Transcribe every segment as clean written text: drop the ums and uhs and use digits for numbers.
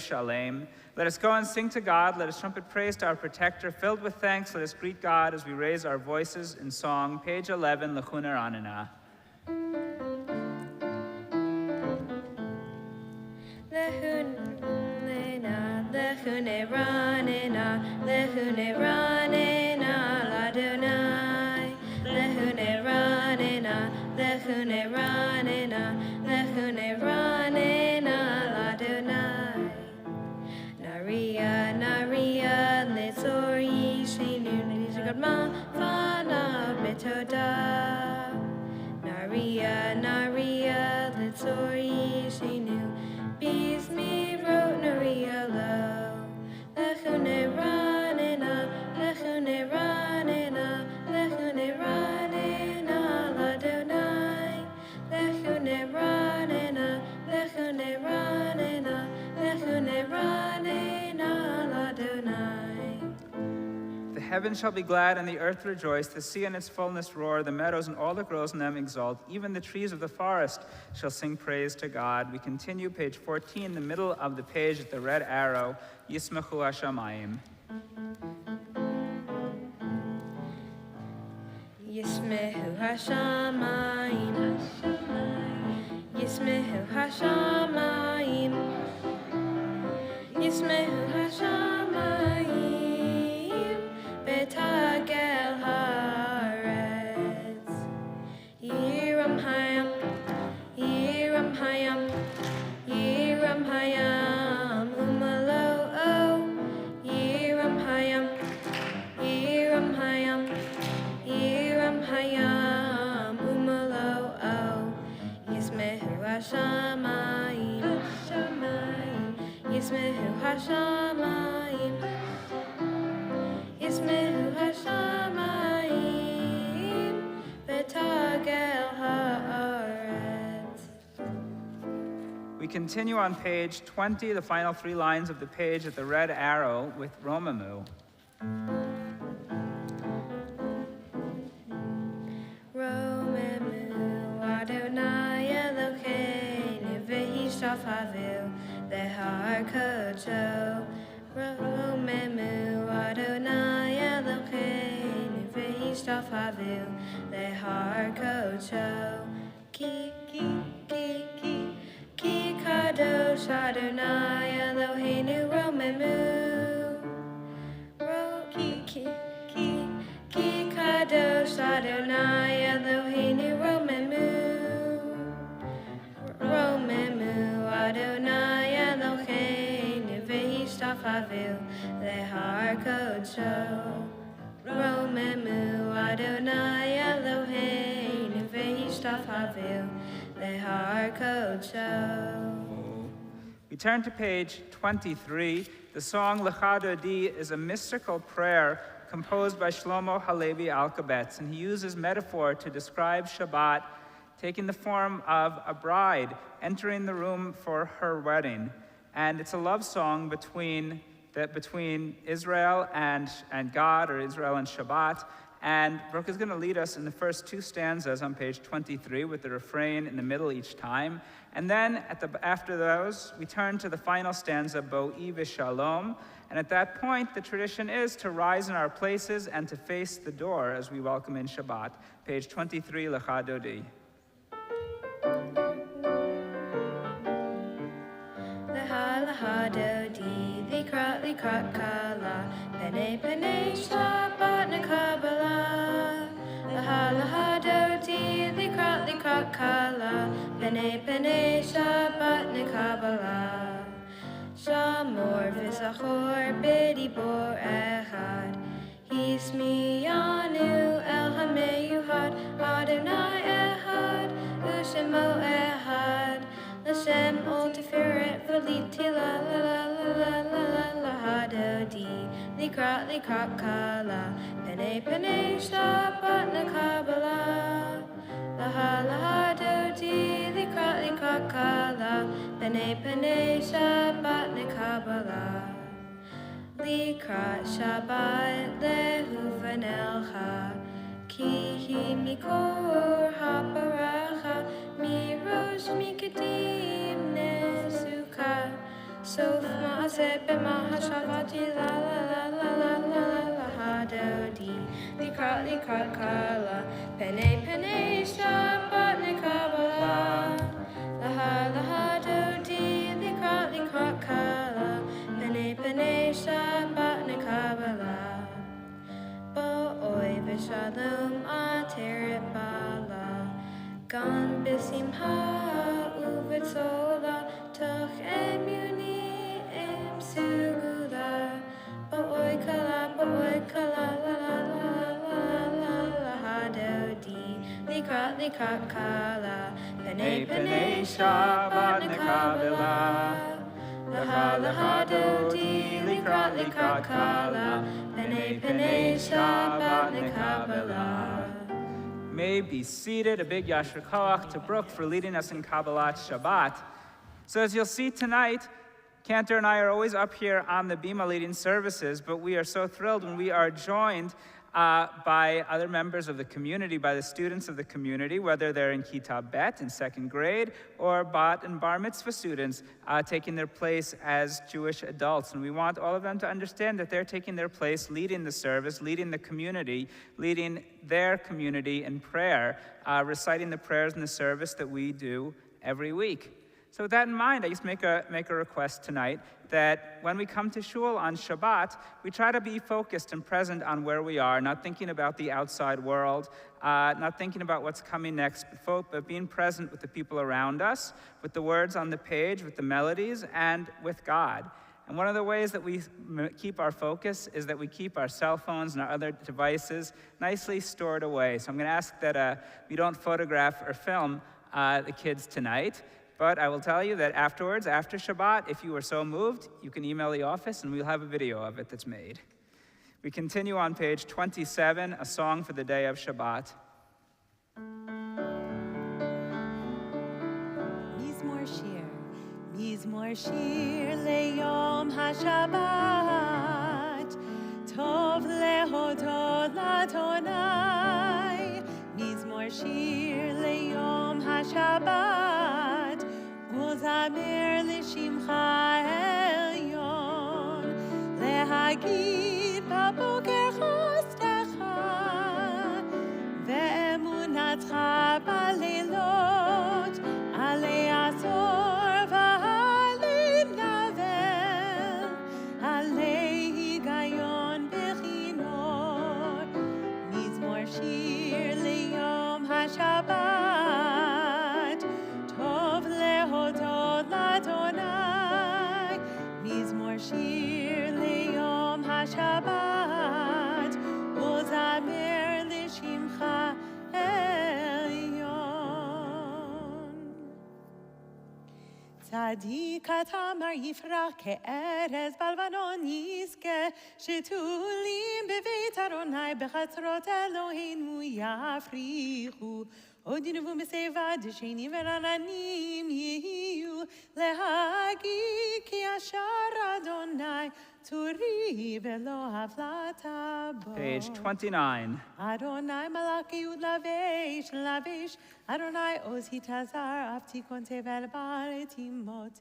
Shalem. Let us go and sing to God. Let us trumpet praise to our protector. Filled with thanks, let us greet God as we raise our voices in song. Page 11, Lechuner Anana. Lechune ranena ladonai. Lechune ranena ladonai. Naria letzori shenu nishgadma fana betoda. Naria letzori shenu bismi wrote Naria lo. Lechune ranena ladonai. Lechune ranena ladonai. The heavens shall be glad and the earth rejoice, the sea and its fullness roar, the meadows and all that grows in them exult. Even the trees of the forest shall sing praise to God. We continue, page 14, the middle of the page at the red arrow, Yismechu Hashamayim. Yismehu Hashamayim. Yismehu Hashamayim. Yismehu Hashamayim. Betagel Haaretz. Yiram Hayam. Umalo O. Yiram Hayam. Umalo O. Yismehu Hashamayim. Yismehu Hashamayim. Yismehu Hashamayim. Betagel Haaretz. We continue on page 20, the final 3 lines of the page at the red arrow with Romamu. Romemu Adonai Elokeinu v'hishtaf havu lehar kodsho. Romemu Adonai Elokeinu v'hishtaf havu lehar kodsho. Ki kadosh Adonai Eloheinu Romemu. Ki kadosh Adonai Eloheinu Romemu. Adonai Eloheinu v'hishtaf havu lehar kodsho. Romemu Adonai Eloheinu v'hishtaf havu lehar kodsho. We turn to page 23. The song Lecha Dodi is a mystical prayer composed by Shlomo Halevi Alkabetz, and he uses metaphor to describe Shabbat taking the form of a bride entering the room for her wedding. And it's a love song between Israel and God, or Israel and Shabbat. And Brooke is going to lead us in the first 2 stanzas on page 23 with the refrain in the middle each time. And then after those, we turn to the final stanza, Bo'i v'shalom. And at that point, the tradition is to rise in our places and to face the door as we welcome in Shabbat. Page 23, Lecha Dodi. Lecha Dodi, likrat kala, pene Shabbat nekabala. Lecha Dodi, likrat kala, pene Shabbat nekabala. Shamor v'zachor b'dibor echad, Hismiyanu el hameyuhad, Adonai echad, Ushemo echad, L'shem ol tiferet v'litila la la la la la la la hadodi, likrat kala, pene Shabbat nekabala. Laha dodi, likrat kala, pene Shabbat nekabala. Likrat Shabbat lehuvanelcha, ki hi mikor haparacha, mirosh mikadim nesuka, Sof ma'aseh b'mahashavati la la la la la la la hadodi likrat kala penei Shabbat nekabala la hadodi likrat kala penei Shabbat nekabala bo'oy v'shalom ateret bala gan b'simha u'v'tzola toch emuni sugula bo'oy kala la la la la la la hadodi likrat kala penei Shabbat nekabala la hadodi likrat kala penei Shabbat nekabala. May be seated. A big Yasher Koach to Brooke for leading us in Kabbalat Shabbat. So as you'll see tonight, Cantor and I are always up here on the Bima leading services, but we are so thrilled when we are joined by other members of the community, by the students of the community, whether they're in Kitab Bet in second grade, or Bat and Bar Mitzvah students taking their place as Jewish adults. And we want all of them to understand that they're taking their place, leading the service, leading the community, leading their community in prayer, reciting the prayers in the service that we do every week. So with that in mind, I just make a request tonight that when we come to shul on Shabbat, we try to be focused and present on where we are, not thinking about the outside world, not thinking about what's coming next, but being present with the people around us, with the words on the page, with the melodies, and with God. And one of the ways that we keep our focus is that we keep our cell phones and our other devices nicely stored away. So I'm going to ask that we don't photograph or film the kids tonight. But I will tell you that afterwards, after Shabbat, if you are so moved, you can email the office and we'll have a video of it that's made. We continue on page 27, a song for the day of Shabbat. Mizmor shir leyom haShabbat, tov lehodot l'Adonai. Mizmor shir leyom haShabbat, uzamer l'shimcha elyon, lehagid baboker chastecha, ve'emunatcha balilot, alei azor v'alim navel, alei higayon bechinor. Mizmor shir leyom haShabbat, tov lehodot l'Adonai. Mizmor shir leyom haShabbat, uzamer l'shimcha elyon. Tzadik atamar yifrach ke'erez balvanon yizke, shetulim beveit Adonai bechatzrot Eloheinu yafrichu. Odinu v'mesevad shenim v'rananim yiyu, lehagi ki ashar Adonai turi v'lo havlata bo. Page 29. Adonai malaki ud lavesh, Adonai oz hitazar aftikon tevel baritimot.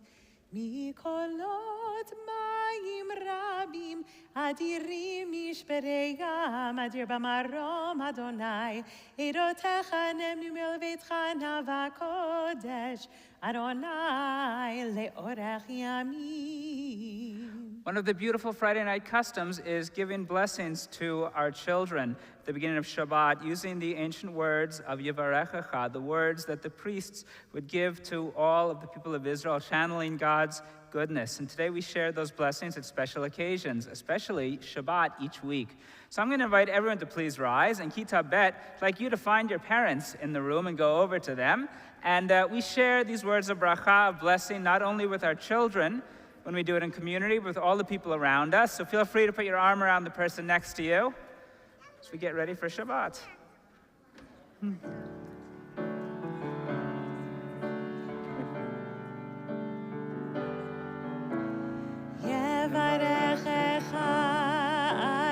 Mikolot mayim rabim, adirim mishpereyam, adir bamarom Adonai. Erotecha nemnu melvetcha nava kodesh, Adonai leorech yamim. One of the beautiful Friday night customs is giving blessings to our children at the beginning of Shabbat, using the ancient words of Yivarechecha, the words that the priests would give to all of the people of Israel, channeling God's goodness. And today we share those blessings at special occasions, especially Shabbat each week. So I'm going to invite everyone to please rise. And Kitab Bet, I'd like you to find your parents in the room and go over to them. And we share these words of bracha, of blessing, not only with our children, when we do it in community, with all the people around us. So feel free to put your arm around the person next to you as we get ready for Shabbat. Yevarechecha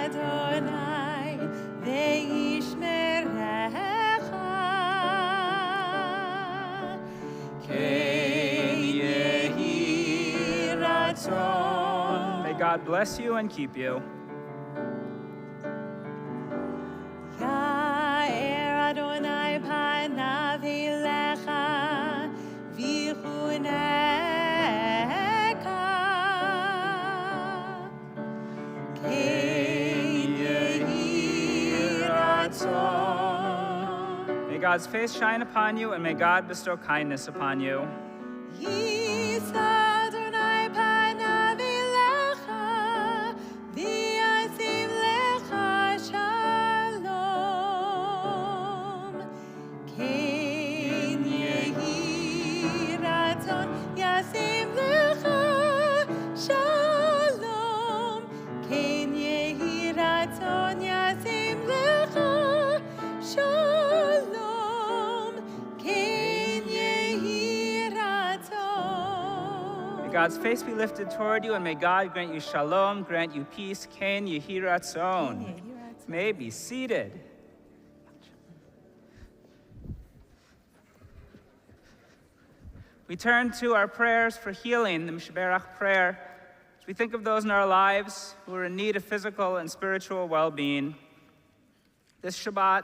Adonai ve'yishmerecha, Ken yehi ratzon God bless you and keep you. Ya'er Adonai panav elecha v'chuneka. Kein yehi ratzon. May God's face shine upon you, and may God bestow kindness upon you. Yisa Adonai panav elecha v'yasim lecha shalom. Kein yehi ratzon yasim lecha shalom. Kein yehi ratzon yasim lecha shalom. Kein yehi ratzon. May God's face be lifted toward you, and may God grant you shalom, grant you peace. Ken yehi ratzon. May be seated. We turn to our prayers for healing, the Mishberach prayer, as we think of those in our lives who are in need of physical and spiritual well-being. This Shabbat,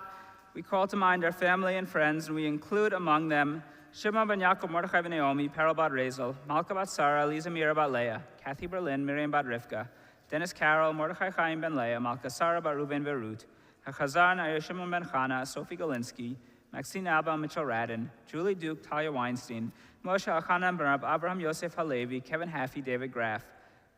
we call to mind our family and friends, and we include among them Shimon ben Yaakov, Mordechai ben Naomi, Perel bat Razel, Malka bat Sarah, Lisa Mira bat Leah, Kathy Berlin, Miriam bat Rivka, Dennis Carroll, Mordechai Chaim ben Leah, Malka Sarah bat Ruben Verut, Hachazar Nair Shimon ben Chana, Sophie Galinsky, Maxine Abba, Mitchell Radin, Julie Duke, Talia Weinstein, Moshe Elchanan ben Rab, Abraham Yosef Halevi, Kevin Haffey, David Graff,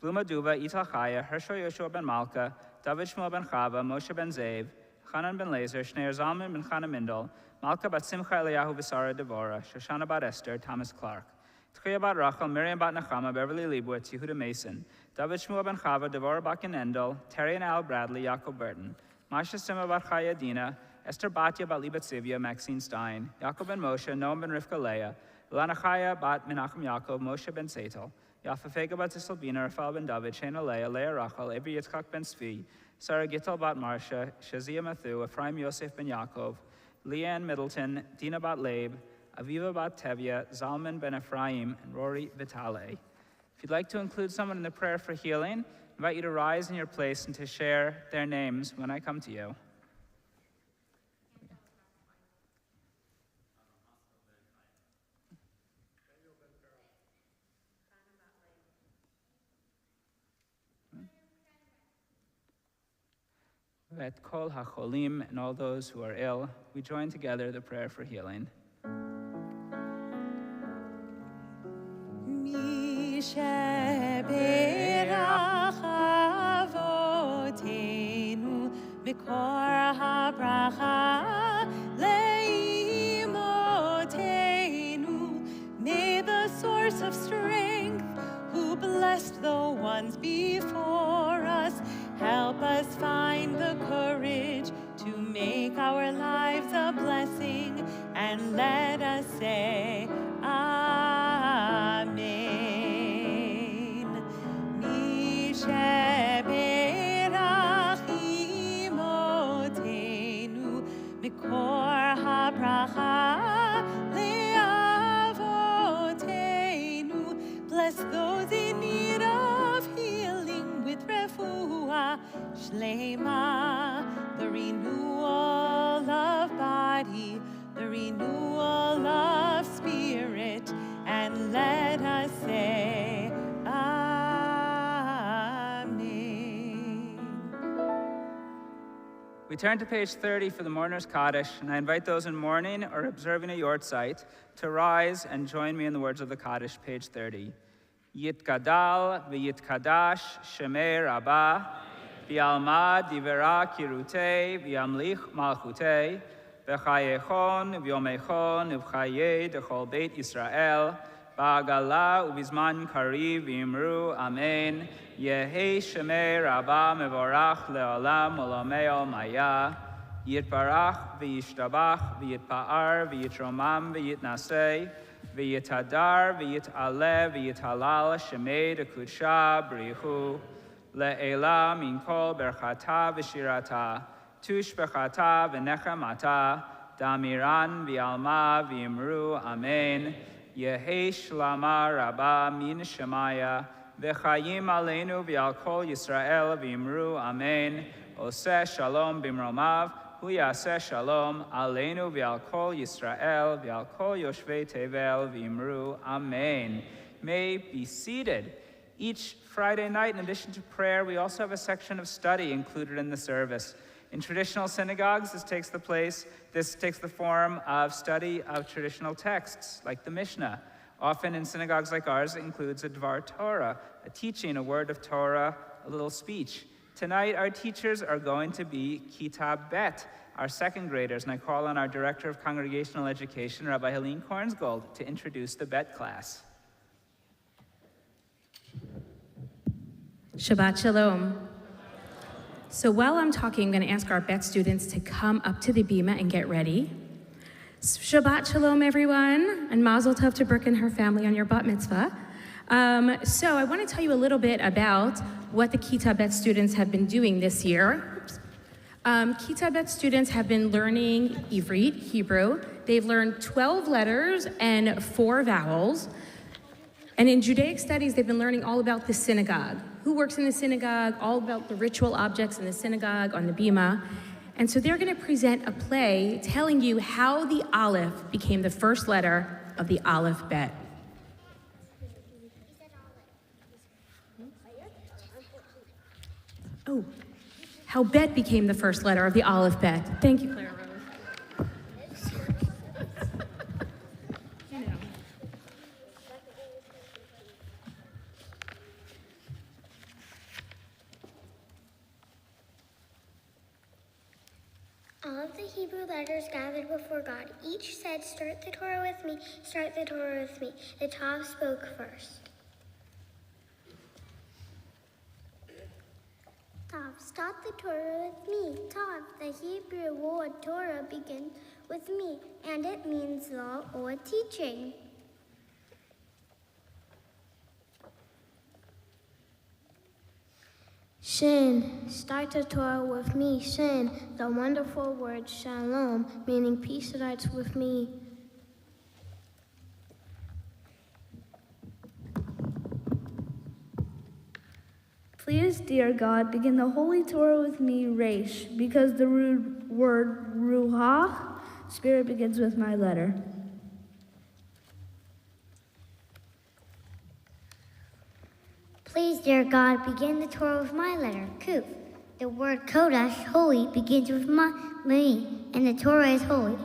Bluma Duba, Ital Chaya, Hershel Yoshua ben Malka, David Shmuel ben Chava, Moshe ben Zev, Chanan ben Lazer, Shneir Zalman ben Chana Mindel, Malka bat Simcha Eliyahu Visara Devora, Shoshana bat Esther, Thomas Clark, Tchia bat Rachel, Miriam bat Nachama, Beverly Leibowitz, Yehuda Mason, David Shmuel ben Chava, Devora Bakin Endel, Terry and Al Bradley, Yaakov Burton, Masha Sima bat Chaya Dina, Esther Batya bat Libat Sivya, Maxine Stein, Yaakov ben Moshe, Noam ben Rivka Leah, Ilana Chaya bat Menachem Yaakov, Moshe ben Setel, Yafa Fega bat Tisalbina, Rafael ben David, Shana Leah, Leah Rachel, Eber Yitzchak ben Svi, Sarah Gittel bat Marsha, Shazia Mathu, Ephraim Yosef ben Yaakov, Leanne Middleton, Dina bat Leib, Aviva bat Tevya, Zalman ben Ephraim, and Rory Vitale. If you'd like to include someone in the prayer for healing, I invite you to rise in your place and to share their names when I come to you. At Kol HaCholim and all those who are ill, we join together the prayer for healing. Mi sheberach avotenu mikor habracha leimotenu. May the source of strength, who blessed the ones before us, help us find the courage to make our lives a blessing, and let us say, Amen. Mi sheberach imotenu mikor habracha leavotenu. Bless those in need of healing with refuah shlema, the renewal of body, the renewal of spirit, and let us say, Amen. We turn to page 30 for the Mourner's Kaddish, and I invite those in mourning or observing a yortzeit to rise and join me in the words of the Kaddish, page 30. Yitkadal v'yitkadash shemei rabbah, v'yalma divera kirutei, v'yamlich malchutei, v'chayechon v'yomechon v'chayei dechol beit Yisrael, ba'agala u'bizman kariv v'imru, Amen. Yehei shemei rabbah mevorach le'olam olamei maya, yitbarach v'yishtabach v'yitpa'ar v'yitromam v'yitnasei, v'yitadar v'yit'ale v'yithalal shemei dekudsha brihu, le'ela min kol berchata v'shirata, tush bechata v'nechamata, damiran v'yalma v'imru, Amen. Yehei shlama rabba min shemaya, V'chayim aleinu v'al kol Yisrael v'imru amen. Oseh shalom b'mromav, hu yaseh shalom aleinu v'al kol Yisrael v'al kol yoshvei tevel v'imru amen. May be seated. Each Friday night, in addition to prayer, we also have a section of study included in the service. In traditional synagogues, this takes the form of study of traditional texts, like the Mishnah. Often in synagogues like ours, it includes a Dvar Torah, a teaching, a word of Torah, a little speech. Tonight, our teachers are going to be Kitab Bet, our second graders, and I call on our Director of Congregational Education, Rabbi Helene Kornsgold, to introduce the Bet class. Shabbat Shalom. So while I'm talking, I'm going to ask our Bet students to come up to the bima and get ready. Shabbat Shalom, everyone, and Mazel Tov to Brooke and her family on your bat mitzvah. So I want to tell you a little bit about what the Kitab Bet students have been doing this year. Kitab Bet students have been learning Ivrit, Hebrew. They've learned 12 letters and 4 vowels. And in Judaic studies, they've been learning all about the synagogue. Who works in the synagogue, all about the ritual objects in the synagogue, on the bima. And so they're going to present a play telling you how the Aleph became the first letter of the Aleph Bet. Oh, how Bet became the first letter of the Aleph Bet. Thank you, Clara Rose. All of the Hebrew letters gathered before God. Each said, "Start the Torah with me, start the Torah with me." The Tav spoke first. Tav, start the Torah with me. Tav, the Hebrew word Torah begins with me, and it means law or teaching. Shin, start the Torah with me. Shin, the wonderful word shalom, meaning peace, starts with me. Please, dear God, begin the Holy Torah with me, Resh, because the word Ruach, Spirit, begins with my letter. Please, dear God, begin the Torah with my letter, Kuf. The word Kodesh, holy, begins with me, and the Torah is holy.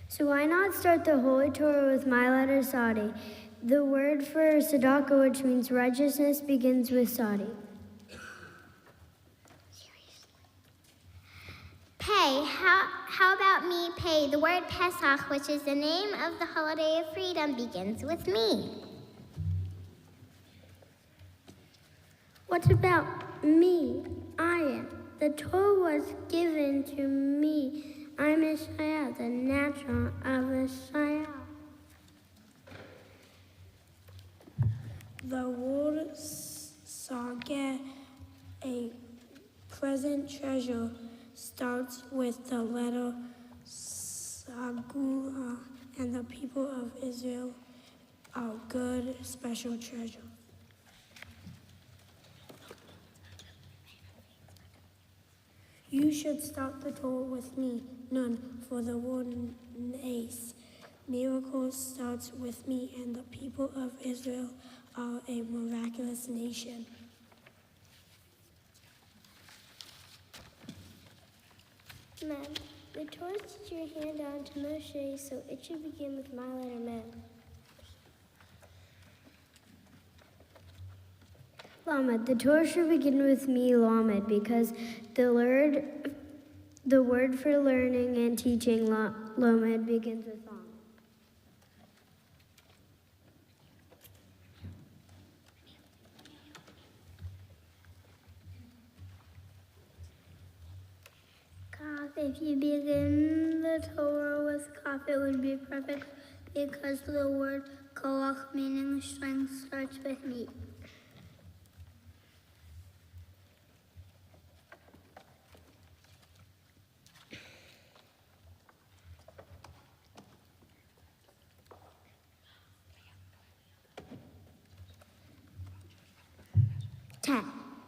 So why not start the Holy Torah with my letter, Sadi? The word for tzedakah, which means righteousness, begins with Sadi. Pay, how about me pay? The word Pesach, which is the name of the holiday of freedom, begins with me. What about me? I am. The Torah was given to me. I'm Ishaya, the natural of Ishaya. The word Sageh, a present treasure, starts with the letter Sagula, and the people of Israel are good, special treasure. You should start the Torah with me, Nun, for the word Nes. Miracle starts with me, and the people of Israel are a miraculous nation. Mem, the Torah that you hand down to Moshe, so it should begin with my letter, Mem. Lamed, the Torah should begin with me, Lamed, because the word for learning and teaching, Lamed, begins with Lamed. Kaf, if you begin the Torah with Kaf, it would be perfect because the word Koach, meaning strength, starts with me.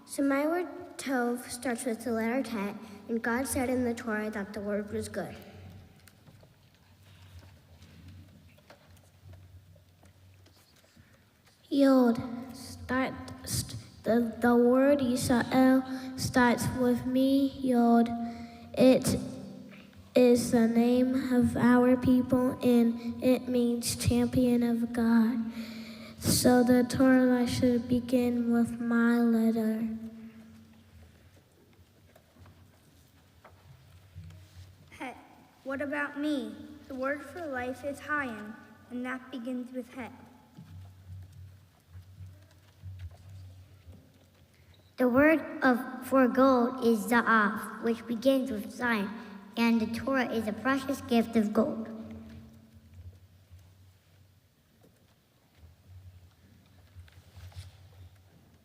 So my word Tov starts with the letter Tet, and God said in the Torah that the word was good. Yod the word Yisrael starts with me, Yod. It is the name of our people, and it means champion of God. So the Torah should begin with my letter. Het. What about me? The word for life is Hayim, and that begins with Het. The word for gold is Za'af, which begins with Zion, and the Torah is a precious gift of gold.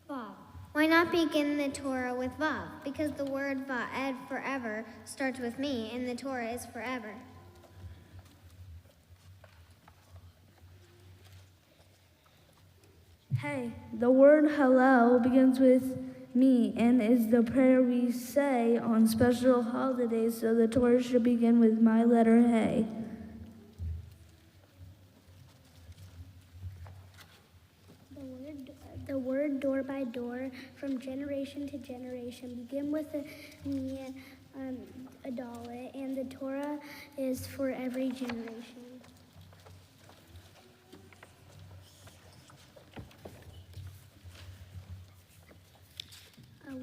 Vav. Why not begin the Torah with Vav? Because the word Va'ed, forever, starts with me, and the Torah is forever. Hey, the word Hallel begins with me and is the prayer we say on special holidays, so the Torah should begin with my letter Hey. The word door by door, from generation to generation, begin with a dollar, and the Torah is for every generation.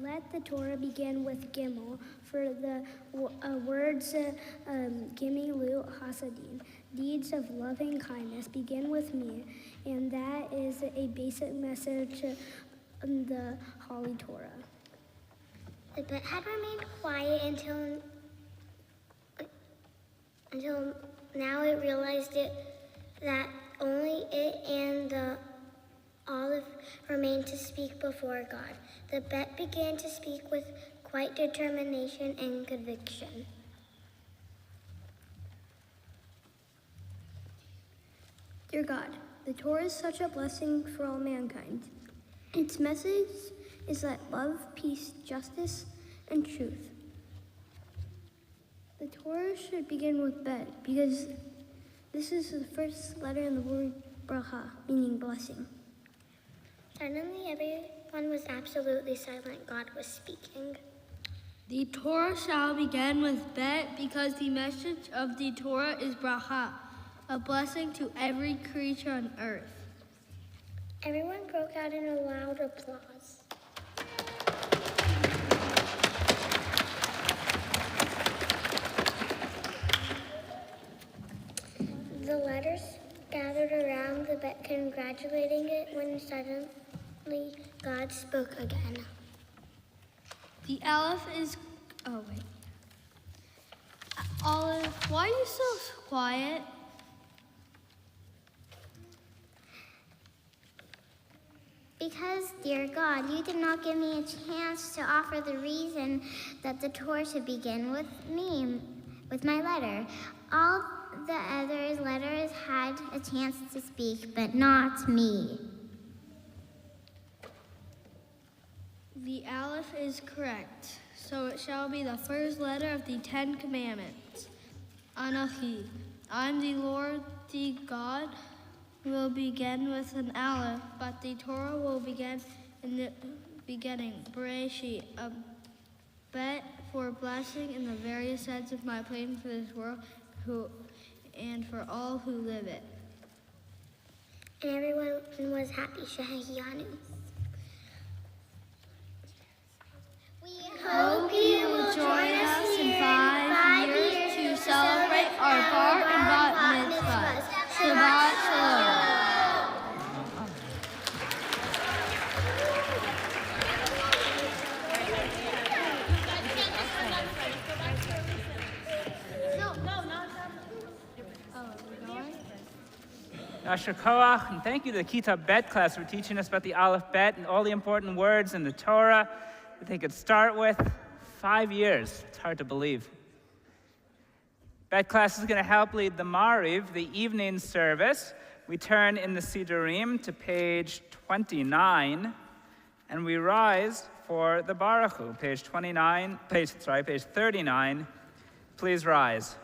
Let the Torah begin with Gimel, for the words Gimilu Hasadim, deeds of loving kindness, begin with me, and that is a basic message in the Holy Torah. The bet had remained quiet until now it realized that only it and the olive remained to speak before God. The bet began to speak with quite determination and conviction. Dear God, the Torah is such a blessing for all mankind. Its message is that love, peace, justice, and truth. The Torah should begin with Bet, because this is the first letter in the word bracha, meaning blessing. Suddenly, everyone was absolutely silent. God was speaking. The Torah shall begin with Bet, because the message of the Torah is bracha, a blessing to every creature on earth. Everyone broke out in a loud applause. The letters gathered around the Bet, congratulating it, when suddenly God spoke again. The Aleph is... Oh, wait. Olive, why are you so quiet? Because, dear God, you did not give me a chance to offer the reason that the Torah should begin with me, with my letter. All the other letters had a chance to speak, but not me. The Aleph is correct, so it shall be the first letter of the 10 Commandments. Anahi, I'm the Lord, the God, will begin with an Aleph, but the Torah will begin in the beginning. Bereshit, a bet for blessing in the various sense of my plan for this world and for all who live it. And everyone was happy. Shahayanu. We Hope you will join us in 5 years to celebrate our bar and bat mitzvahs. Shabbat Shalom. Yasher Koach, and thank you to the Kita Bet class for teaching us about the Aleph Bet and all the important words in the Torah that they could start with. 5 years, it's hard to believe. Bet class is going to help lead the Mariv, the evening service. We turn in the Sidurim to page 29, and we rise for the Baruch Hu, page 39. Please rise.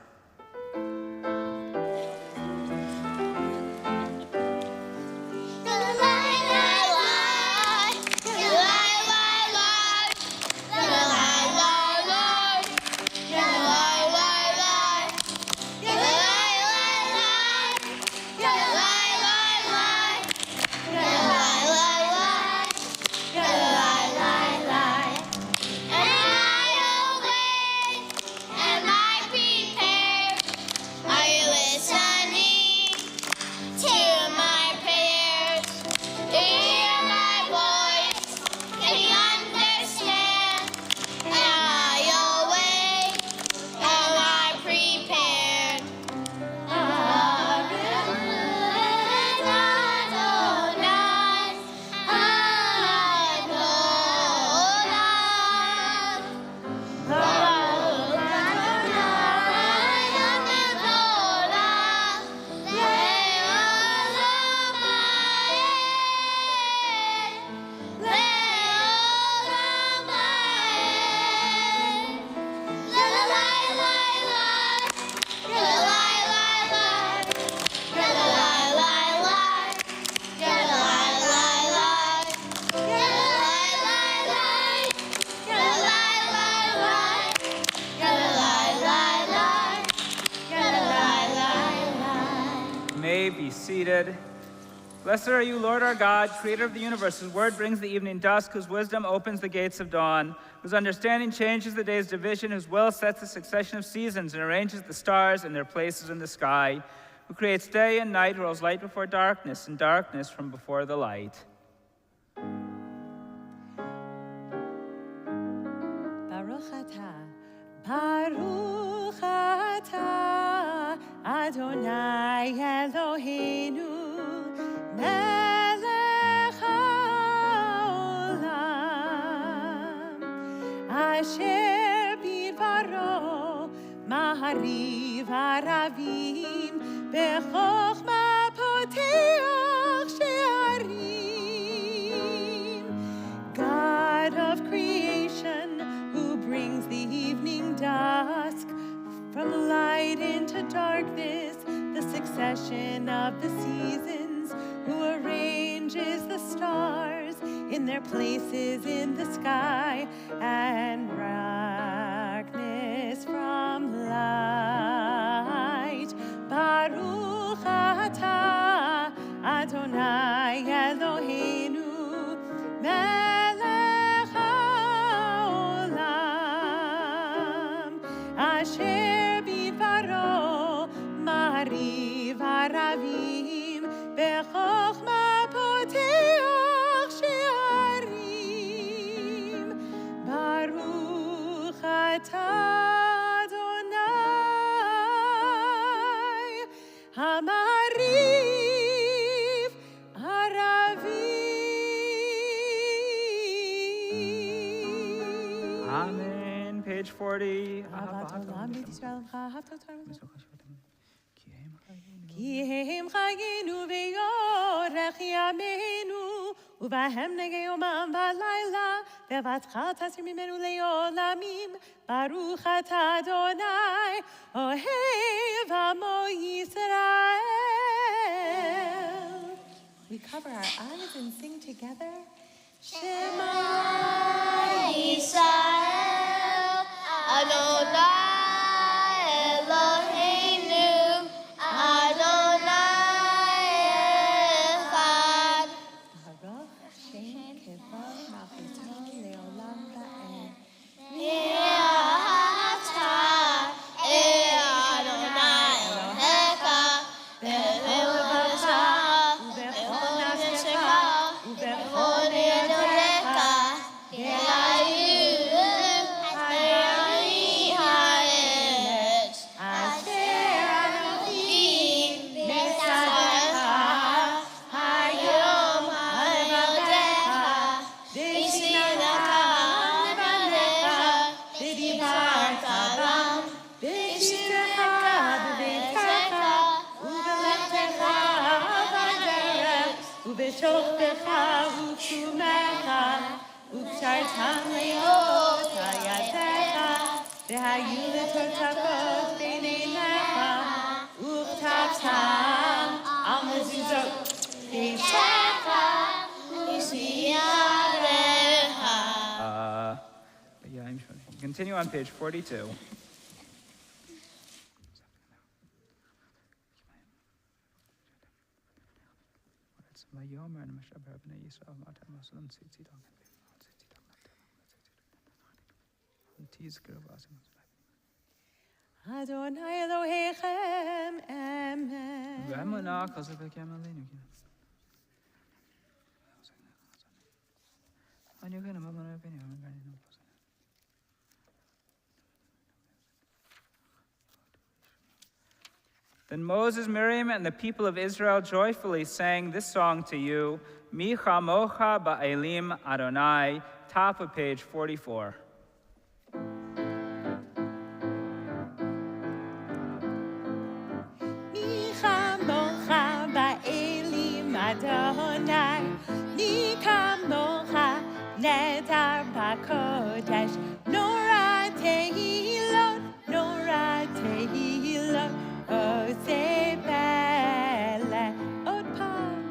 Be seated. Blessed are you, Lord our God, creator of the universe, whose word brings the evening dusk, whose wisdom opens the gates of dawn, whose understanding changes the day's division, whose will sets the succession of seasons and arranges the stars in their places in the sky, who creates day and night, who rolls light before darkness and darkness from before the light. Baruch atah, Baruch atah, Adonai Eloheinu, Melech haolam, Asher bidvaro mahariv aravim, bechokma poteach she'arim. God of creation, who brings the evening dusk from light into darkness, the succession of the seasons, who arranges the stars in their places in the sky, and darkness from light. Baruch atah, Adonai Eloheinu, Melech haolam, Asher bidvaro mahariv aravim, bechokma poteach she'arim. Baruch atah Adonai hamariv aravim. Amen. Page 40. כי הם חיינו ויורך ימינו, ובהם נגע יומם ולילה, בבטחה תסיר ממנו לעולמים. ברוך אתה אדוני, אוהב עמו ישראל. We cover our eyes and sing together. Shema Yisrael, Adonai Eloheinu, Adonai Echad. Baruch Shem Kevod Malchuto Leolam Va'ed. Ve'ata Adonai Elohecha, bechol levavecha, bechol nafshecha, ובכל ידיך tam leot hayatecha, v'hayu l'totzakot b'neinecha, u'chtav tam al mezuzot b'shecha, u'shiyarecha. Continue on page 42. Adonai Elohechem, Amen. Then Moses, Miriam, and the people of Israel joyfully sang this song to you, Mi chamocha ba'elim Adonai, top of page 44. Mi chamocha ba'elim Adonai, mi chamocha nedar b'kodesh, nora tehilot, nora tehilot, ose bele od pam.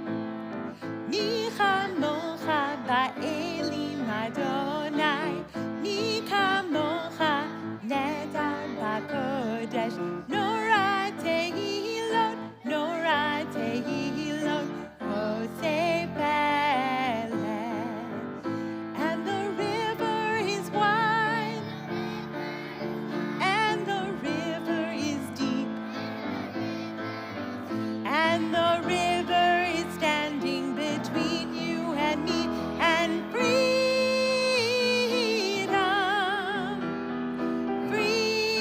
Mi chamocha ba'elim Adonai, mi chamocha nedar b'kodesh, nora tehilot, nora tehilot, ose bele. And the river is wide, and the river is deep, and the river is standing between you and me, and freedom, freedom.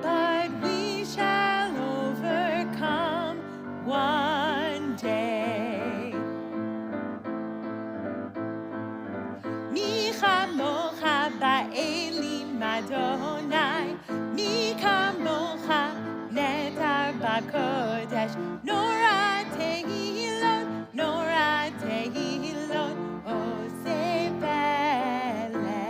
But we shall overcome one day. Mi chamocha ba'elim Adonai, mi chamocha nedar b'kodesh, nora tehilot, nora tehilot, ose bele.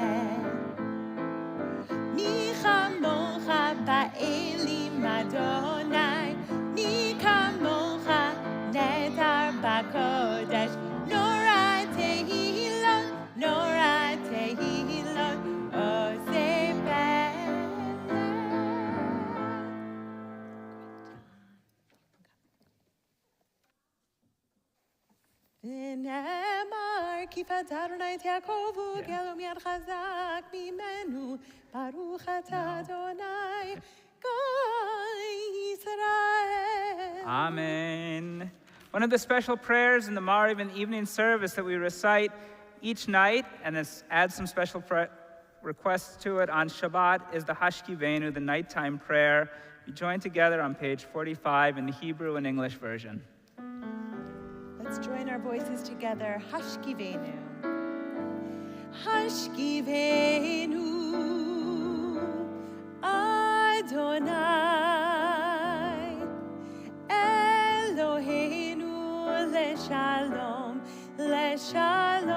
Mi chamocha ba'elim Adonai, mi chamocha nedar b'kodesh, nora tehilot, nora tehilot, ose bele. ונאמר כי פטרנו את יעקב וגאלו מיד חזק ממנו, ברוך אתה אדוני גוי ישראל. Amen. One of the special prayers in the Mariv and evening service that we recite each night, and add some special requests to it on Shabbat, is the Hashkivenu, the nighttime prayer. We join together on page 45 in the Hebrew and English version. Let's join our voices together. Hashkivenu. Hashkivenu Adonai Eloheinu leshalom, leshalom.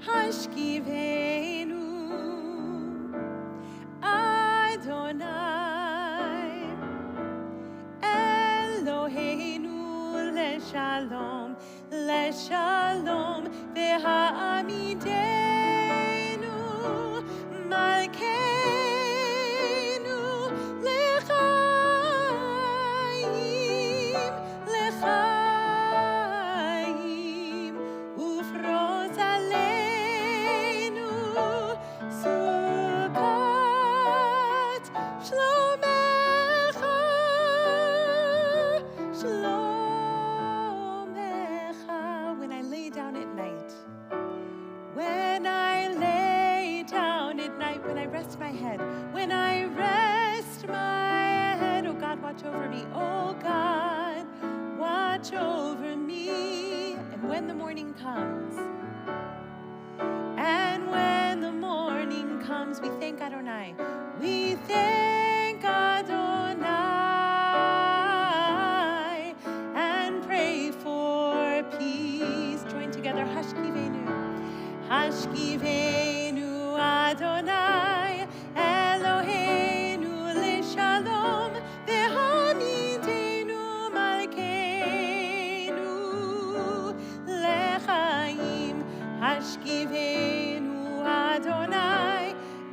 Hashkivenu Adonai Eloheinu leshalom, leshalom. V'ha'amidenu malkeinu lechaim, lechaim. Ufroz aleinu sukkot shlomecha, shlomecha. When I lay down at night, when I lay down at night, when I rest my head, when I rest my head, oh God, watch over me, oh God, watch over me. And when the morning comes, and when the morning comes, we thank Adonai, we thank Adonai, and pray for peace. Hashkivenu Adonai, Eloheinu Lishalom, Vehamidenu Malkeinu Lechaim. Hashkivenu Adonai,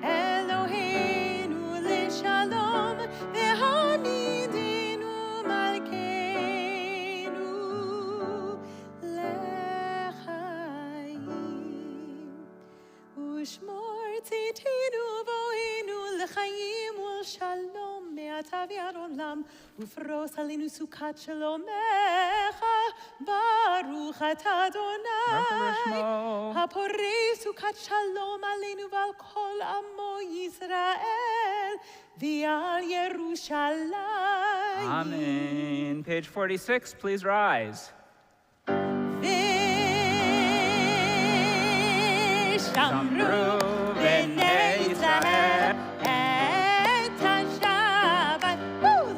Eloheinu Lishalom, Vehamidenu Malkeinu Lechaim. Ushmor tzitenu voinu lechaim ulshalom me'ata v'ad olam ufros alenu sukat shalomecha baruch ata Adonai haporei sukat shalom alenu v'al kol amo Yisrael v'al Yerushalayim. Amen. Page 46, please rise. Shamru b'nei Yisrael et ha-Shabbat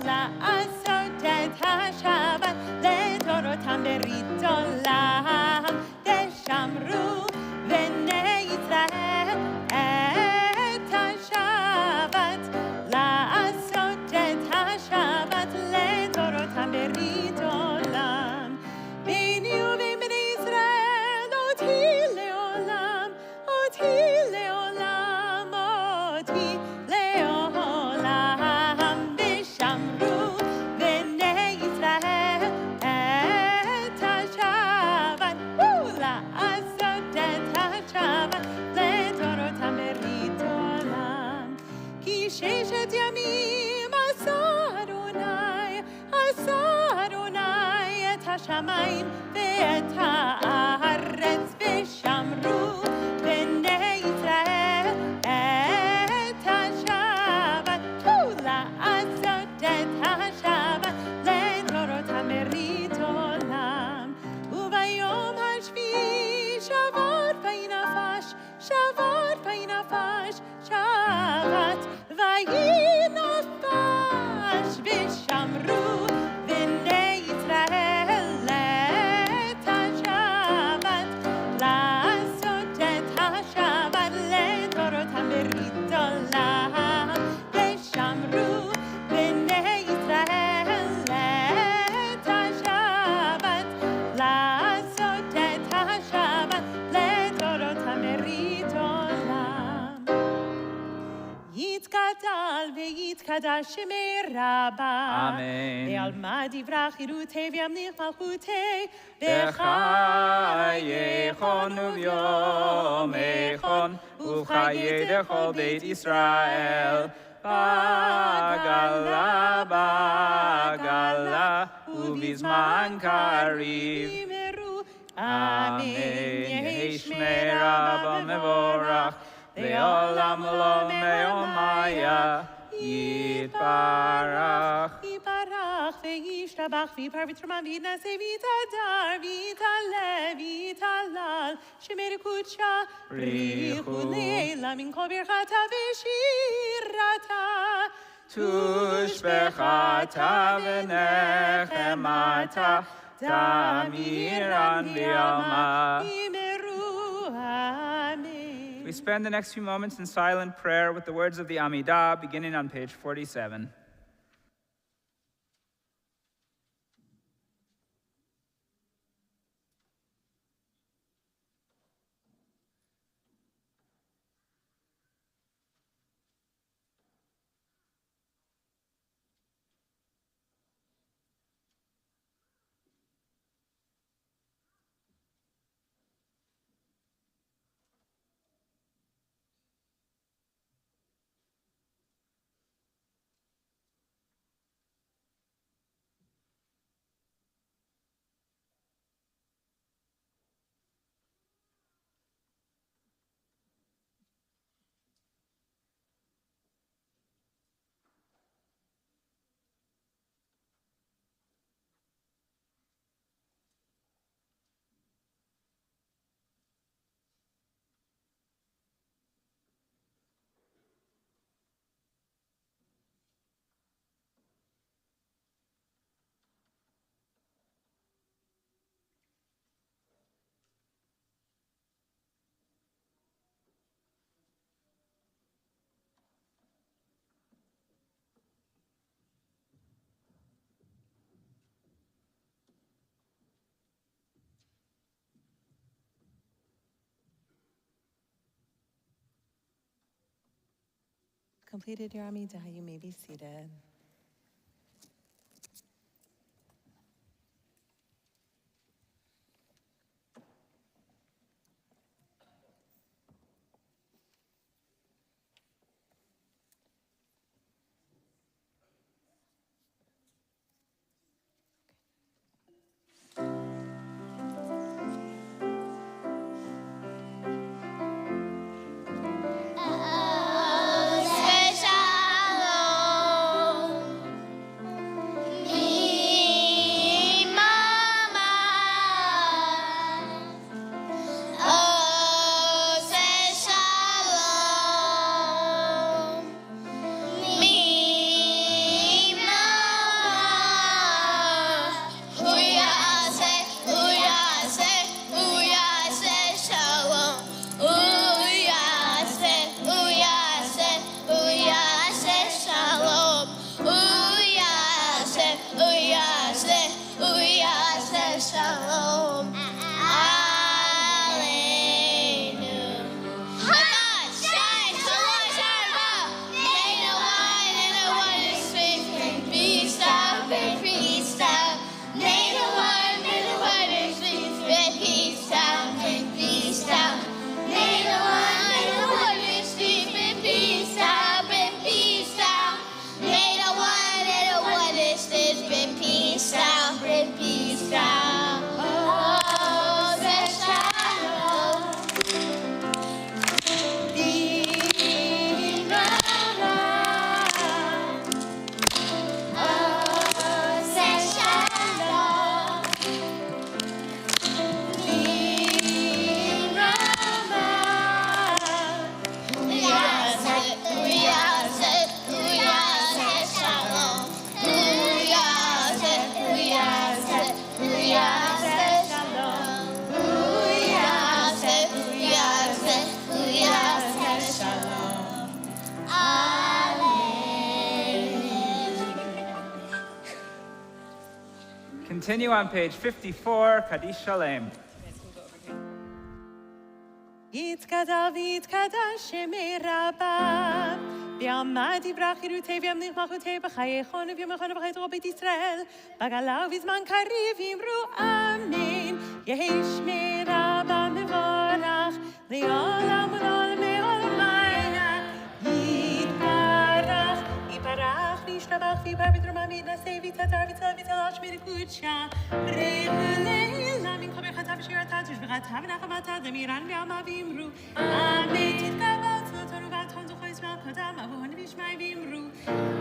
la'asot et ha-Shabbat לדורותם ברית עולם. ושמרו בני ישראל את השבת לעשות את השבת לדורותם ברית עולם. ביני ובין בני ישראל אותי לעולם, אותי לעולם, אותי לעולם. ושמרו בני ישראל את השבת לעשות את השבת לדורותם ברית עולם. כי ששת ימים עשה אדוני את השמיים ואת הארץ. ושמרו בני ישראל את השבת לעשות את השבת לדורותם ברית עולם. וביום השביעי שבת וינפש, שבת וינפש, שבת וינפש. ושמרו בני ישראל את השבת לעשות את השבת לדורותם ברית עולם. ושמרו בני ישראל את השבת לעשות את השבת לדורותם ברית עולם. יתגדל ויתקדש שמי רבה. Amen. ועלמא דברה חירותי וימליך מלכותי בחייכון וביומכון ובחיי דכל בית ישראל בגלה בגלה ובזמן קריב. אמן. יהי שמי רבא מבורך לעולם ולעולם יומיה יתברך. יתברך וישתבח ויפאר ויתרומם ויתנשא ויתהדר ויתעלה ויתהלל שמי קודשה בריחו לעילה מן כל ברכתה ושירתה תושבחתה ונחמתה תמירן בעלמא. יאמרו אמן. We spend the next few moments in silent prayer with the words of the Amidah, beginning on page 47. completed your Amidah, you may be seated. Continue on page 54, Kaddish Shalem. יתגדל ויתקדש שמי רבה, ועמד יברח ירותי וימליך מלכותי בחייכון וביומכון ובחייתו בית ישראל, בגלה ובזמן קריב יאמרו אמן. יהי שמי רבה מבורך, לעולם ולעולם מעולמיה. יתברך, יתברך וישתבח ויבר ותרומה ויתנשא ויתהדר ויצל ויצל שמי לקודשה. בריך לילה מן כל ברכתה ושירתה ושבחתה ונחמתה דמירן ועלמה ויאמרו אמן. תתקבל צלותנו ועתון זוכו ישראל קודם אבוהן וישמעי ויאמרו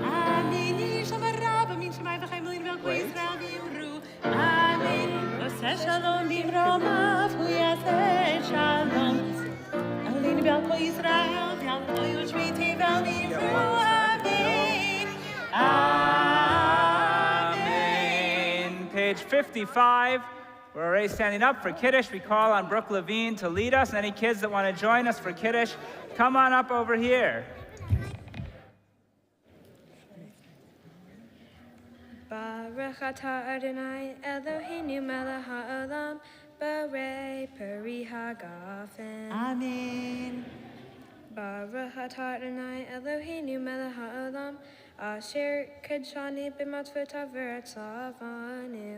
אמן. יהי שלום רב אמין שמעי וחיים מלין ועל כל ישראל ויאמרו אמן. עושה שלום במרומיו הוא יעשה שלום עלינו ועל כל ישראל ועל כל יושבי תבל ויאמרו אמן. Amen. Page 55. We're already standing up for Kiddush. We call on Brooke Levine to lead us. And any kids that want to join us for Kiddush, come on up over here. Baruch atah Adonai Eloheinu melech haolam borei peri hagafen. Amen. Baruch atah Adonai Eloheinu melech haolam asher kadshani b'matzvotav v'ratzavanu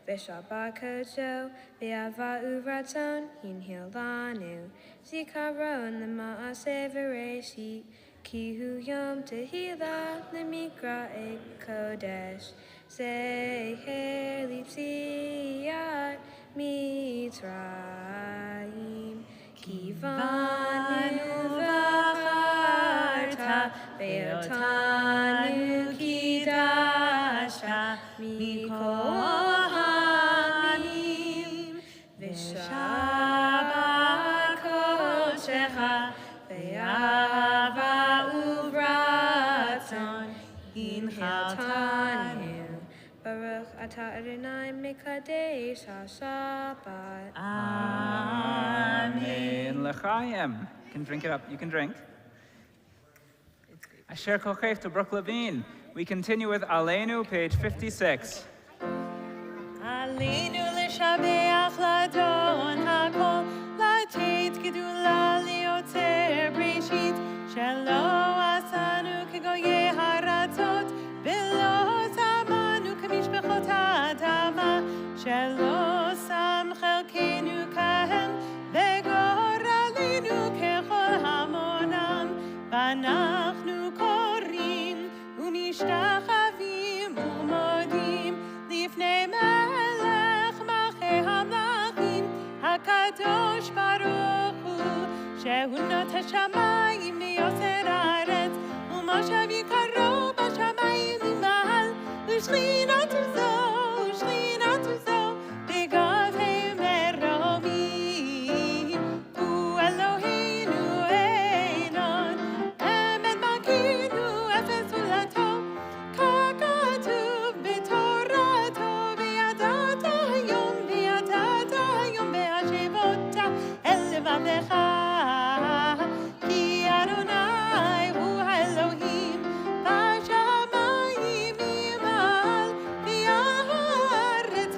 v'shabbat kodsho b'ava uratzon hinhil lanu zikaron l'maaseh v'reshit ki hu yom tehila l'mikra'e kodesh seher lipsiyat mitzrayim kivanu v'acharta ve'otanu kidasha mikol hamim v'shabbat kodshecha ve'ava uvratzon hinchaltanu Baruch atah Adonai mekadesh ha-Shabbat. Amen. L'chaim. You can drink it up. You can drink. Asher Kochef to Brooke Levine. We continue with Aleinu, page 56. Aleinu l'shabeach l'adon hakol, l'teit gedula liotzer breshit, shelo asanu הקדוש ברוך הוא, שהוא נוטה שמיים ויוסר הארץ, ומושב יקרו בשמיים ממעל, ושכינת זו בגבי מרומים. הוא אלוהינו עליון, אמת מקינו אפס זולתו, ככתוב בתורתו, וידעת היום בהשיבות אל לבבך, כי אדוני הוא האלוהים בשמיים ממעל, ועל הארץ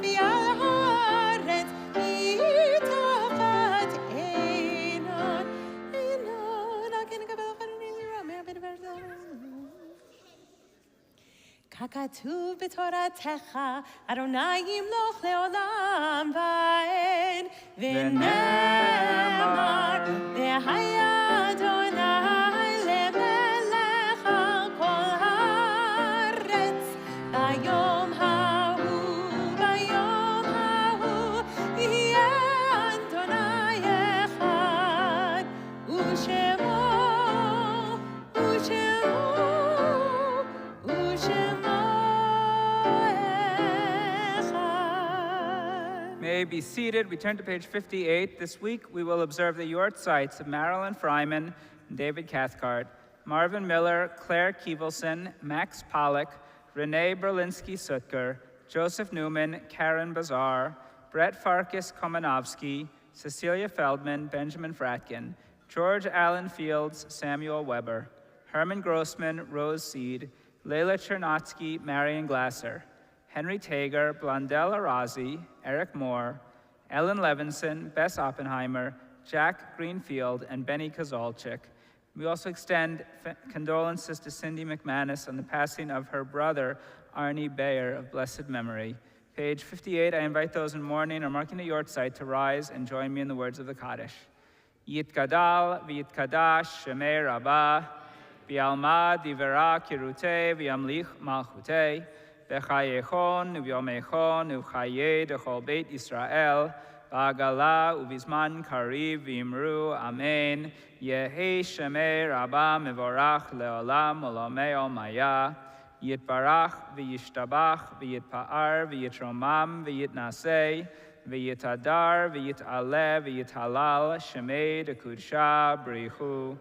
מתחת עינות. כן נקבל חנונים לראה מהבן ורזון. ככתוב בתורתך, אדוני ימלוך לעולם ועד, ונאמר, והיה אדוני למלך על כל הארץ, ביום ההוא יהיה אדוני אחד, ושמו May be seated. We turn to page 58. This week, we will observe the yortzites of Marilyn Fryman and David Cathcart, Marvin Miller, Claire Keevelson, Max Pollock, Renee Berlinski-Sutker, Joseph Newman, Karen Bazar, Brett Farkas Komanovsky, Cecilia Feldman, Benjamin Fratkin, George Allen Fields, Samuel Weber, Herman Grossman, Rose Seed, Leila Chernotsky, Marion Glasser, Henry Tager, Blondell Arazi, Eric Moore, Ellen Levinson, Bess Oppenheimer, Jack Greenfield, and Benny Kozolczyk. We also extend condolences to Cindy McManus on the passing of her brother, Arnie Bayer, of blessed memory. Page 58, I invite those in mourning or marking the yortzeit to rise and join me in the words of the Kaddish. Yitgadal v'yitkadash shemei rabbah, v'yalma divera kirutei v'yamlich malchutei, v'chayechon u'vyomechon u'chaye dechol beit Yisrael, ba'agala u'bizman kariv v'imru amen, yehi shemei rabbah mevorach leolam olamei olmaya, yitbarach v'yishtabach v'yitpa'ar v'yitromam v'yitnasei, v'yitadar v'yit'ale v'yithalal shemei dekudsha brichu,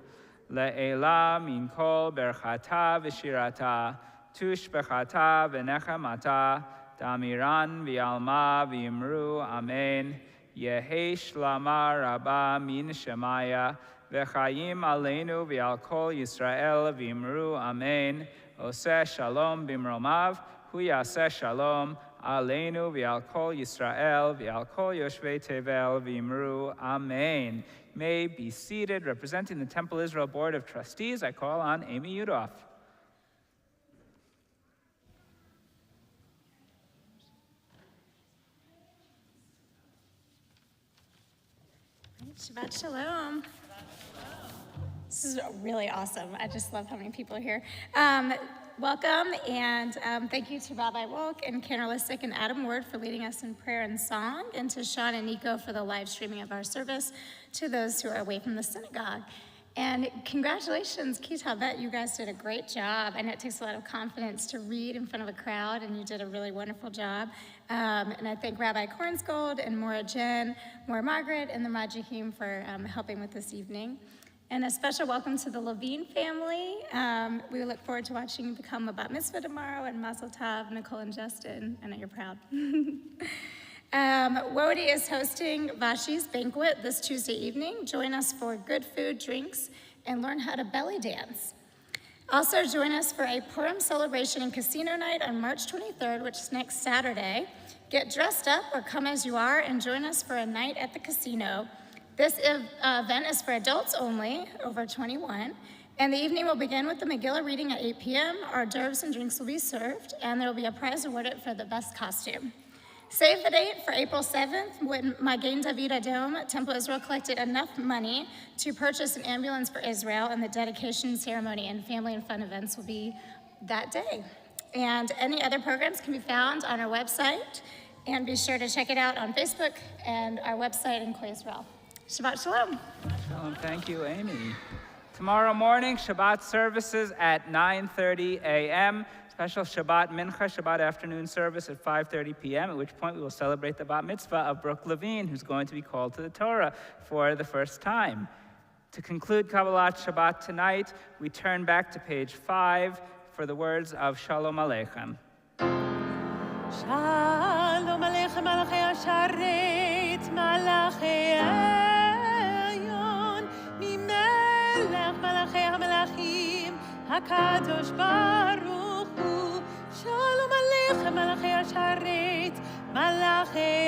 le'ela min kol berchata v'shirata, tush bechata v'nechamata, damiran v'yalma v'imru amen, yehi shlama rabba min shemaya, v'chayim aleinu v'al kol Yisrael v'imru amen, oseh shalom bimromav, hu yaseh shalom, aleinu v'al kol Yisrael v'al kol yoshvei tevel v'imru amen. May be seated. Representing the Temple Israel Board of Trustees, I call on Amy Udoff. Shabbat Shalom. This is really awesome. I just love how many people are here. Welcome, and thank you to Rabbi Wolk and Karen Lissick and Adam Ward for leading us in prayer and song, and to Sean and Nico for the live streaming of our service, to those who are away from the synagogue. And congratulations, Kitabet, you guys did a great job. I know it takes a lot of confidence to read in front of a crowd, and you did a really wonderful job. And I thank Rabbi Kornsgold and Maura Jen, Maura Margaret, and the Majahim for helping with this evening. And a special welcome to the Levine family. We look forward to watching you become a bat mitzvah tomorrow, and Mazel Tov, Nicole and Justin. I know you're proud. Wodi is hosting Vashi's banquet this Tuesday evening. Join us for good food, drinks, and learn how to belly dance. Also join us for a Purim celebration and casino night on March 23rd, which is next Saturday. Get dressed up or come as you are and join us for a night at the casino. This event is for adults only, over 21, and the evening will begin with the Megillah reading at 8 p.m. Hors d'oeuvres and drinks will be served, and there will be a prize awarded for the best costume. Save the date for April 7th, when Magen David Adom, Temple Israel, collected enough money to purchase an ambulance for Israel, and the dedication ceremony and family and fun events will be that day. And any other programs can be found on our website. And be sure to check it out on Facebook and our website in Israel. Shabbat Shalom. Shalom. Thank you, Amy. Tomorrow morning, Shabbat services at 9:30 a.m. Special Shabbat Mincha, Shabbat afternoon service at 5:30 p.m., at which point we will celebrate the Bat Mitzvah of Brooke Levine, who's going to be called to the Torah for the first time. To conclude Kabbalat Shabbat tonight, we turn back to page 5 for the words of Shalom Aleichem. Shalom Aleichem Malachei Asharet Malachei Elyon Mimelech Malachei HaMelachim HaKadosh Baruch Hu Shalom Aleichem Malachei Asharet Malachei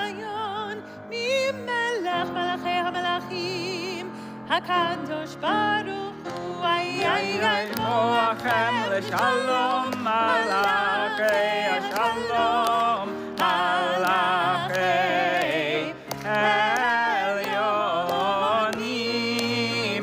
Elyon Mimelech Malachei HaMelachim HaKadosh Baruch Hu Ay ay ay Moachem L'Shalom Malachei Shalom Malachei Elyonim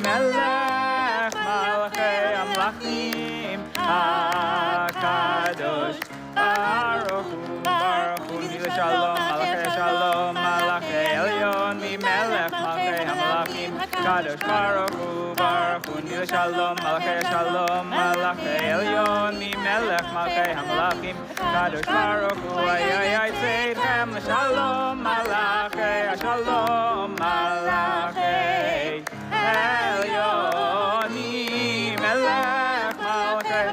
Melech Malachei Amlachim HaKadosh Baruch Hu Baruch Hu L'Shalom Malachei Shalom Malachei Elyon Melech Malachei Amlachim HaKadosh Baruch Hu Baruch Hu Shalom Malachei Shalom Malachei Elyon Melech Malachei Hamlachim Kadosh Baruch Hu Ay ay ay Tzeidchem L'Shalom Malachei Shalom Malachei Elyon Melech Malachei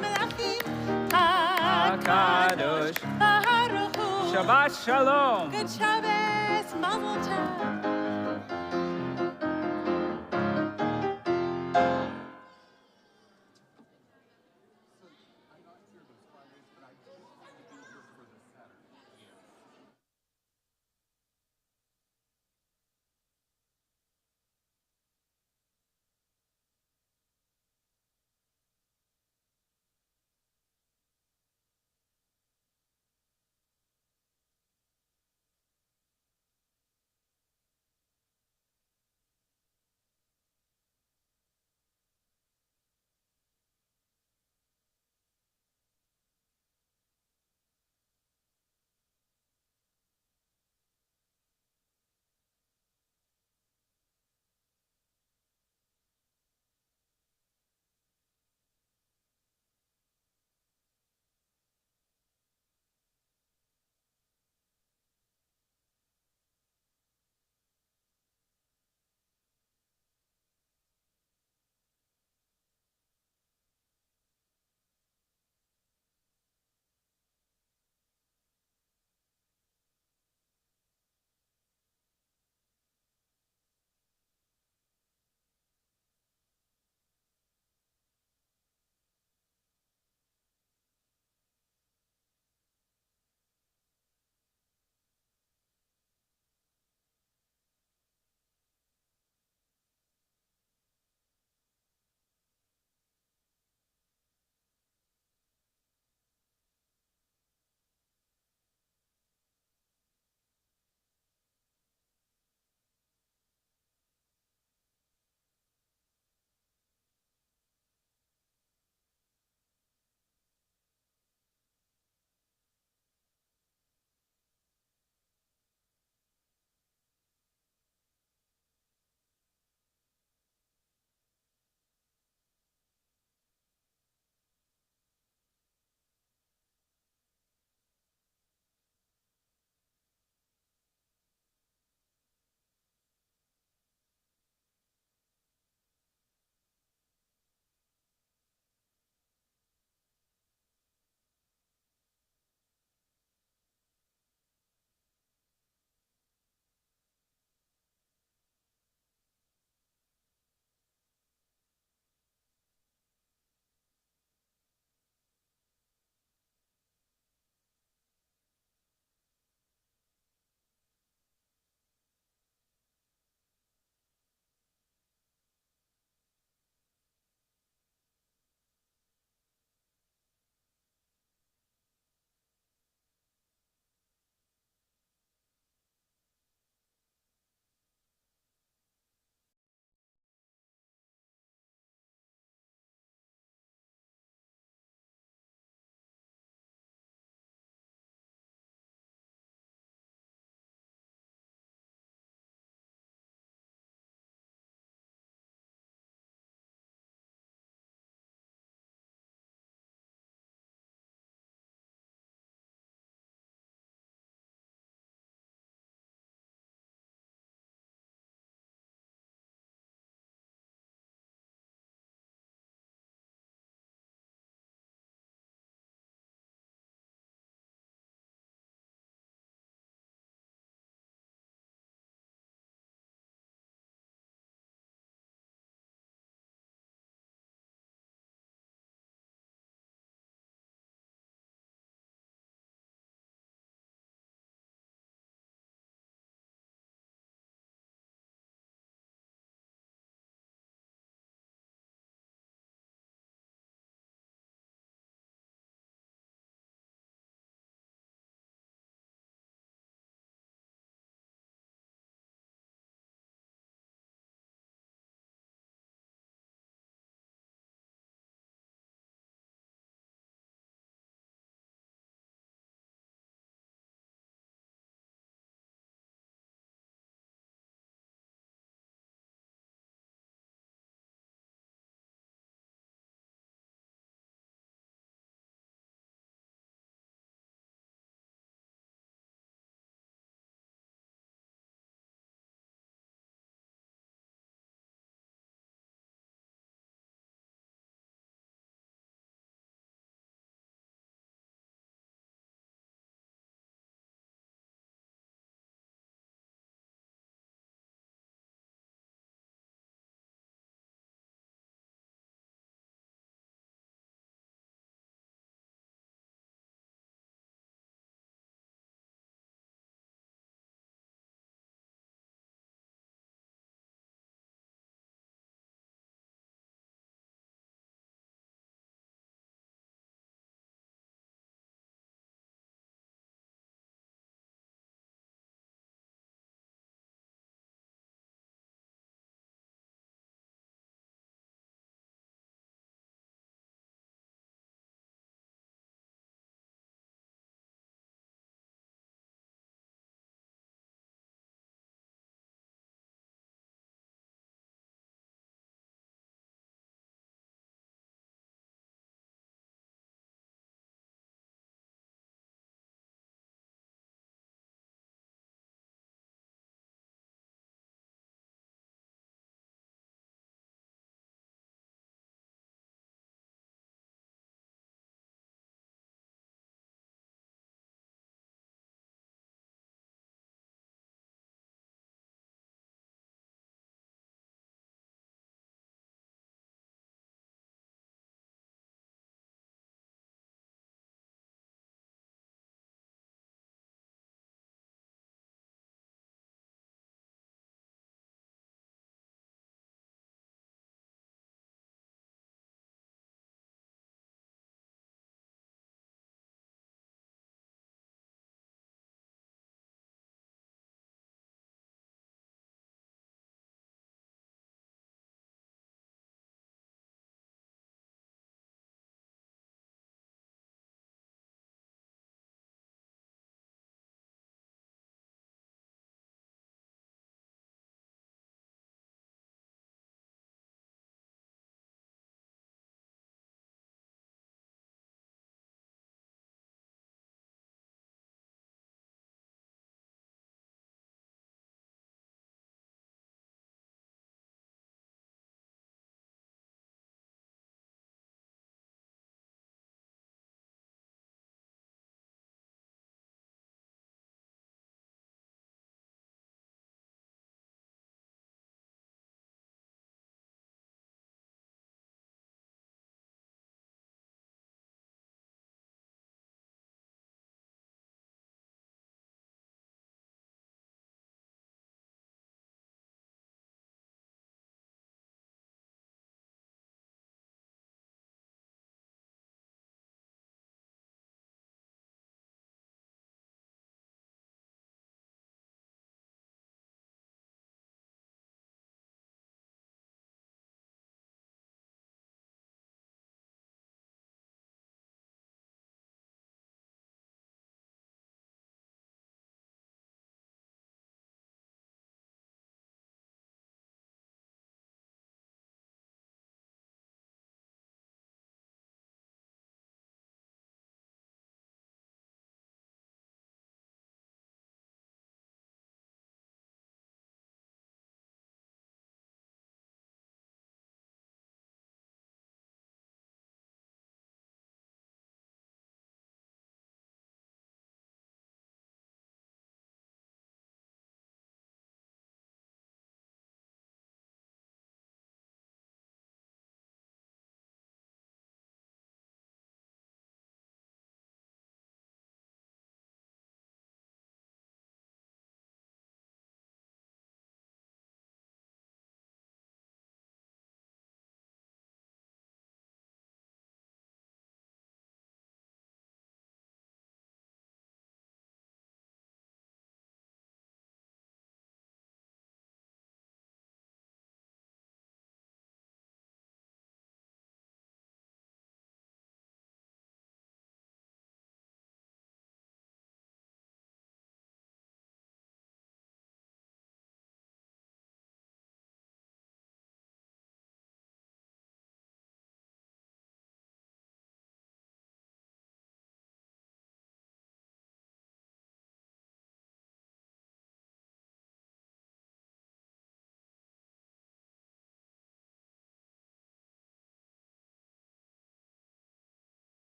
HaKadosh Baruch Hu Shabbat Shalom. Good Shabbat.